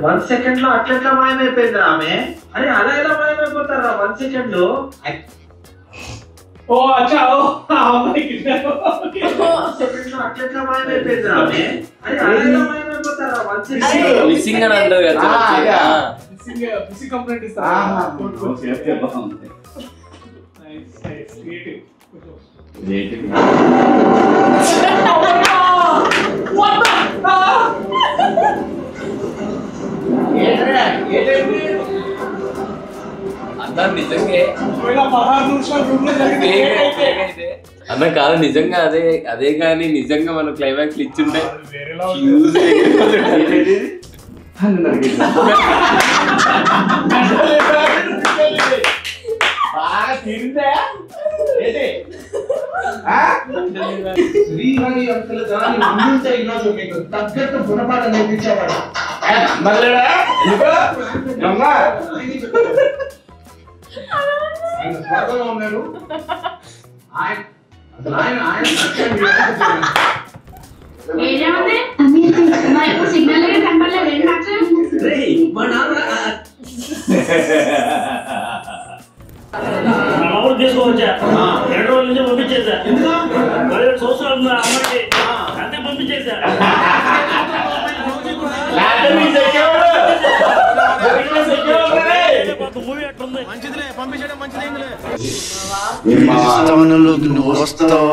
One second లో అట్లా మాయమైపోయింది ఆమె. అరే అలా ఎలా మాయమైపోతారా 1 సెకండ్ లో? ఓ అచ్చా సెకండ్ లో అట్లా మాయమైపోయింది ఆమె. అరే అలా ఎలా మాయమైపోతారా 1 సెకండ్? మిస్సింగ్ అని అంటారు కదా. మిస్సింగ్ కంప్లైంట్ ఇస్తారా? Nice nice creative creative. What the అన్న నిజంగా అన్న కాదు నిజంగా అదే కానీ నిజంగా మనం క్లైమాక్స్ ఇచ్చుంటే తగ్గట్టు గుణపాఠం నేర్పించేవాడు. ఉన్నాడు సిగ్నల్ కనపడలేదు. తీసుకోవచ్చా 2 రోజుల నుంచి పంపించేసా. 17 సంవత్సరాలు అమ్మాయి అంతే పంపించేసా. నువ్వు వస్తావు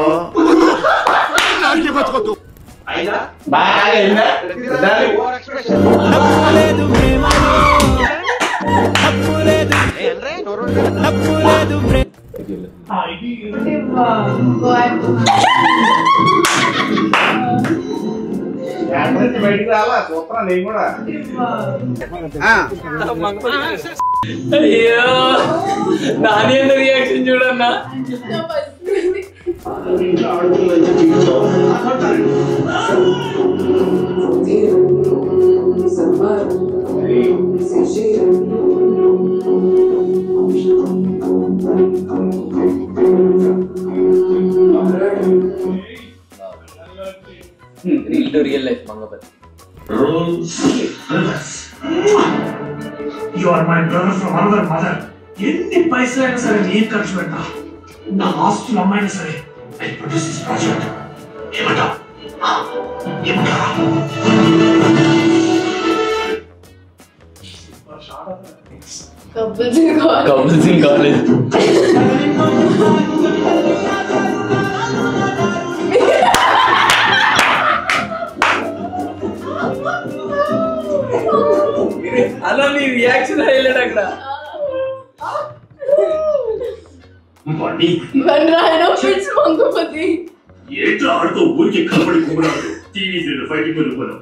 బయటికి రాలా చూస్తున్నా నేను కూడా. అయ్యో నాని రియాక్షన్ చూడన్నా. Reel to real life Mangapathi. You are my brother from another mother. ఎన్ని పైసలైనా సరే నేను ఖర్చు పెట్టా. నా ఆస్తులు అమ్మైనా సరే I produce this project. ఏమంటా కపుల్ సింగ్ కాలేజ్. అలా నీ రియాక్షన్ హైలైట్ అక్కడ. ఏంటో ఆడుతూ ఊరికి కనబడి కుమ్మరాడు. టీవీ ఫైటింగ్ వెళ్ళిపోయాం.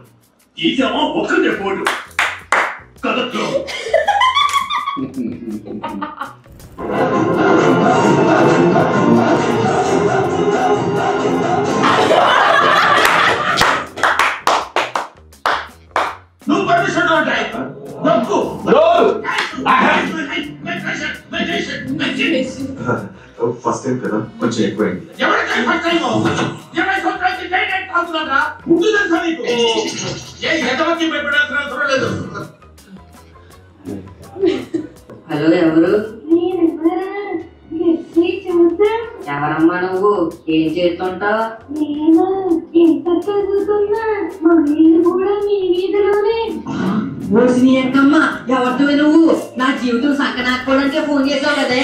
తీసామా ఒక్కటే పోటు కదట్లో. నువ్వు పర్మిషన్ ఉంటాయి ఫస్ట్ టైం కదా కొంచెం ఎక్కువైంది. హలో ఎవరు? ఎవరమ్మా నువ్వు? ఏం చేస్తుంటావు? నేను ఎంత చదువుతున్నా మా వీళ్ళు కూడా మీ వీధిలోనే. ఎవరితో నువ్వు? నా జీవితం సక్కనాకపోవడానికే ఫోన్ చేసావు కదే.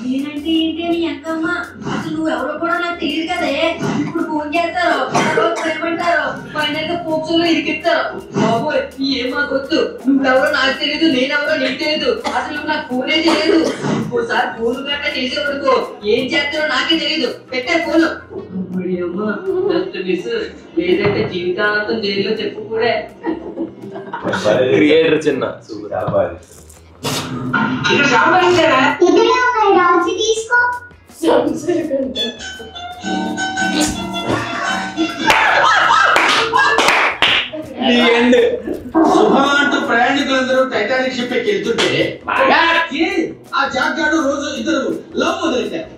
నేనంటే ఏంటి అని ఎంకమ్మ? అసలు నువ్వు ఎవరో కూడా నాకు తెలియదు కదే. ఇప్పుడు ఫోన్ చేస్తారు, ఏమంటారు, ఫైనల్ గా పోక్సులో ఇరికిస్తారు. బాబోయ్ ఏం మాకు వద్దు. నువ్వెవరో నాకు తెలియదు, నేనెవరో నీకు తెలియదు. అసలు నాకు ఫోనే తెలియదు. ఇంకోసారి ఫోన్ గట్రా చేసేవరకు ఏం చేస్తారో నాకే తెలియదు. పెట్టే ఫోన్. లేదంటే జీవితాంతం జైల్లో చెప్పు కూడా. క్రియేటర్ చిన్న చాలా బాగా తీసుకో అంటూ ప్రయాణికులందరూ టైటానిక్ షిప్ ఎక్కి వెళ్తుంటే ఆ జాక్ గాడు రోజు ఇద్దరు లవ్ మొదలెట్టారు.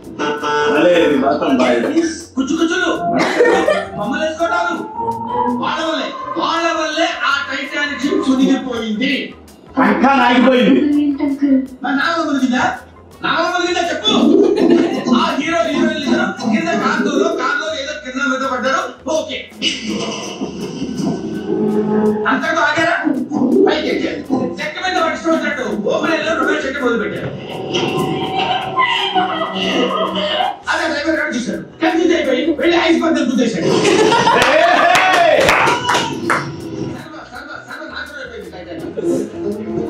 కుచ్చుకుచ్చులు మమ్మల్ని వేసుకోవటాలు వాళ్ళ వల్లే ఆ టైటానిక్ షిప్ సునిగిపోయింది. నాగ మునిగిందా చెప్పు. ఆ హీరో హీరోయిన్ ఇద్దరు కింద కార్లో ఏదో కింద మీద పడ్డారు. ఓకే అంతకు ఆగారా? పైకి ఎక్కారు. చెక్క మీద పట్టుకున్నట్టు ఓపెన్ రొమాన్స్ చెట్టు మొదలు పెట్టారు. అదే డ్రైవర్ గారు చూశారు. కన్ఫ్యూజ్ అయిపోయి వెళ్ళి ఐస్ పందెం గుద్దేశాడు.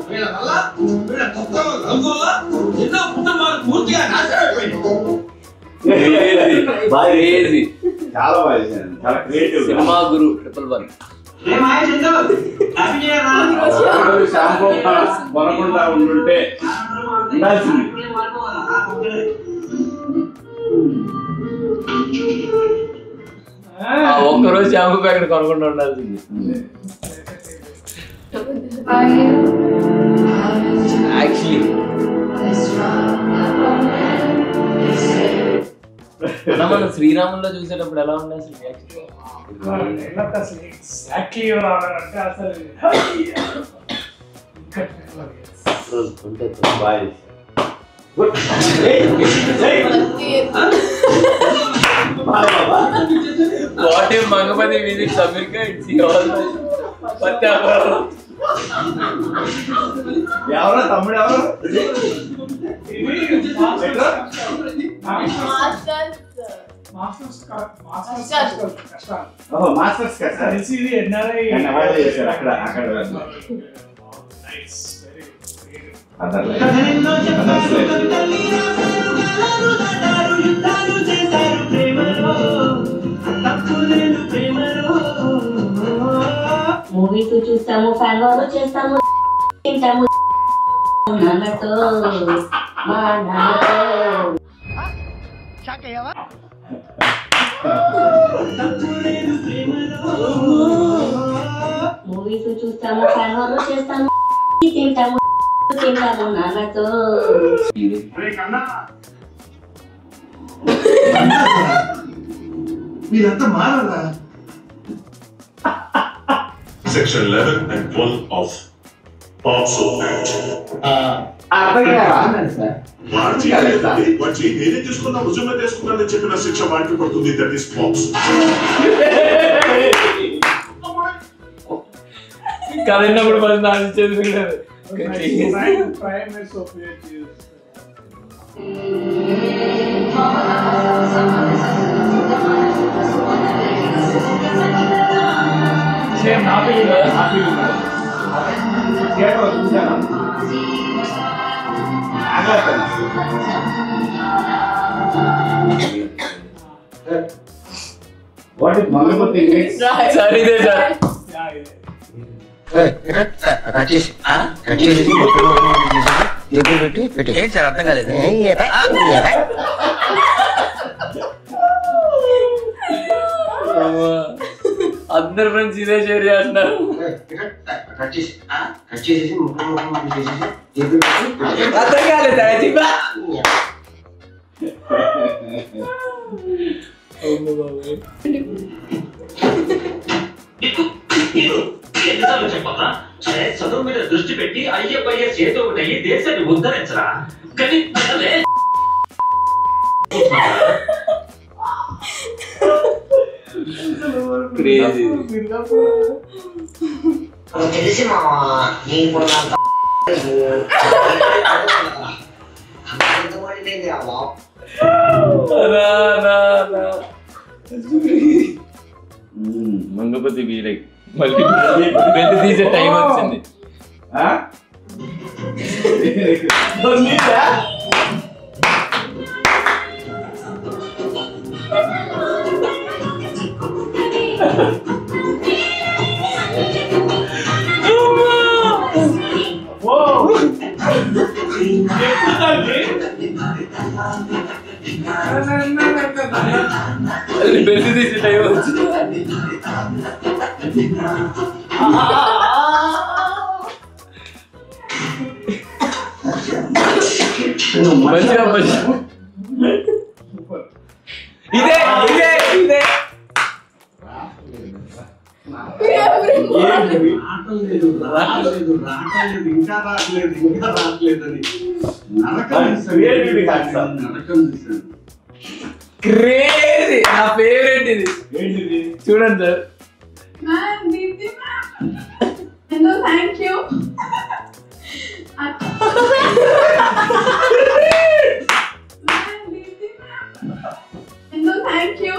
వీళ్ళ వల్ల వీళ్ళ కొత్త రంగుల ఎన్నో కుటుంబాలు పూర్తిగా నాశనం అయిపోయింది. చాలా బాగా చాలా క్రియేటివ్ సినిమా గురు 111 షాంపూ కొనకుండా ఉండుంటే ఉండాల్సింది. ఒక్కరోజు షాంపూ ప్యాకెట్ కొనకుండా ఉండాల్సింది. యాక్చువల్లీ మనం శ్రీరాముల్లో చూసేటప్పుడు ఎలా ఉండే అసలు ఎగ్జాక్ట్లీ అంటే అసలు what if Mangapathi visits America it's ఎవరో తమ్ముడు ఎవరు మాస్టర్స్ అక్కడ మూవీస్ చూస్తాము, ఫ్యాన్ వాళ్ళు చేస్తాము, తింటాము నాన్నతో మా నాన్నతో. మూవీస్ చూస్తాము, ఫ్యాన్ వాళ్ళు చేస్తాము, తింటాము నాన్నతో. మీరంతా మారాలా? Section 11 and 12 of POCSO Act. వాటి నేనే తీసుకున్నా రుజువుగా తీసుకున్నానని చెప్పిన శిక్ష వాటికి పడుతుంది. That is POCSO. కదిలినప్పుడు మరి నాశించేది సేమ్ హ్యాపీ థియేటర్ చూసాను. వాట్ ఇస్ మంగపతి సరే ఇదే సార్ ఏంటి సార్ అర్థం కాలేదు. అందరు ఫ్రెండ్స్ ఇదే షేర్ చేస్తున్నారు. అర్థం కాలేదు. ఎన్నిసార్లు చెప్పరా? సరే చదువు మీద దృష్టి పెట్టి అయ్యే చేతో ఒకటి దేశాన్ని ఉద్ధరించరా. కానీ అసలే క్రేజీ. తెలిసి మా నీకు మంగపతి వీరై మళ్ళీ పెద్ద తీసే టైం వచ్చింది. Oh బెల్లి తీసి టైం వచ్చింది. మంచిగా ఇదే ఇదే ఇదే ఇంకా రావట్లేదు అని క్రేజీ. నా ఫేవరెట్ ఇది. ఏంటిది? చూడండి sir. Ma'am Deepti ma'am hello thank you ma'am Deepti ma'am hello thank you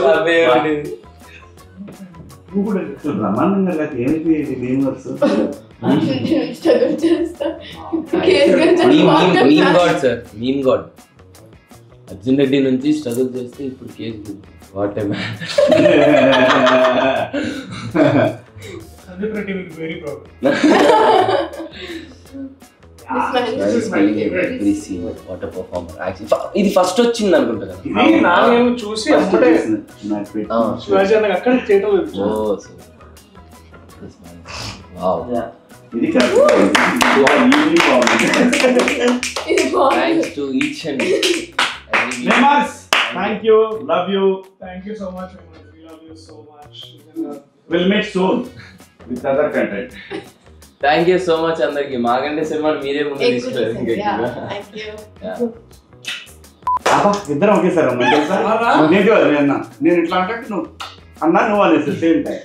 నా ఫేవరెట్ ఇది. నువ్వు కూడా బ్రహ్మాండంగా లేక ఏంటి game works meme god sir, meme god. Arjun Reddy నుంచి స్ట్రగుల్ చేస్తే ఇప్పుడు case. What a man. Sandeep Reddy will be very proud. ఇది ఫస్ట్ వచ్చింది అనుకుంటా కదా. ఇది నానేమో చూసి అప్పుడే శివాజీ అన్న అక్కడ చేయటం లేదు. ఇది thanks to each and thank you, love you, thank you so much. We love you so much. Will meet soon with other content. Thank you so much అందరికి. మాకంటే సినిమాని మీరే ముందు తీసుకెళ్ళారు. ఇద్దరం ఒకేసారి అన్నా తెలుసా? నేను ఇట్లా అంటే నువ్వు అన్నా నువ్వు అనేసి సేమ్ టైం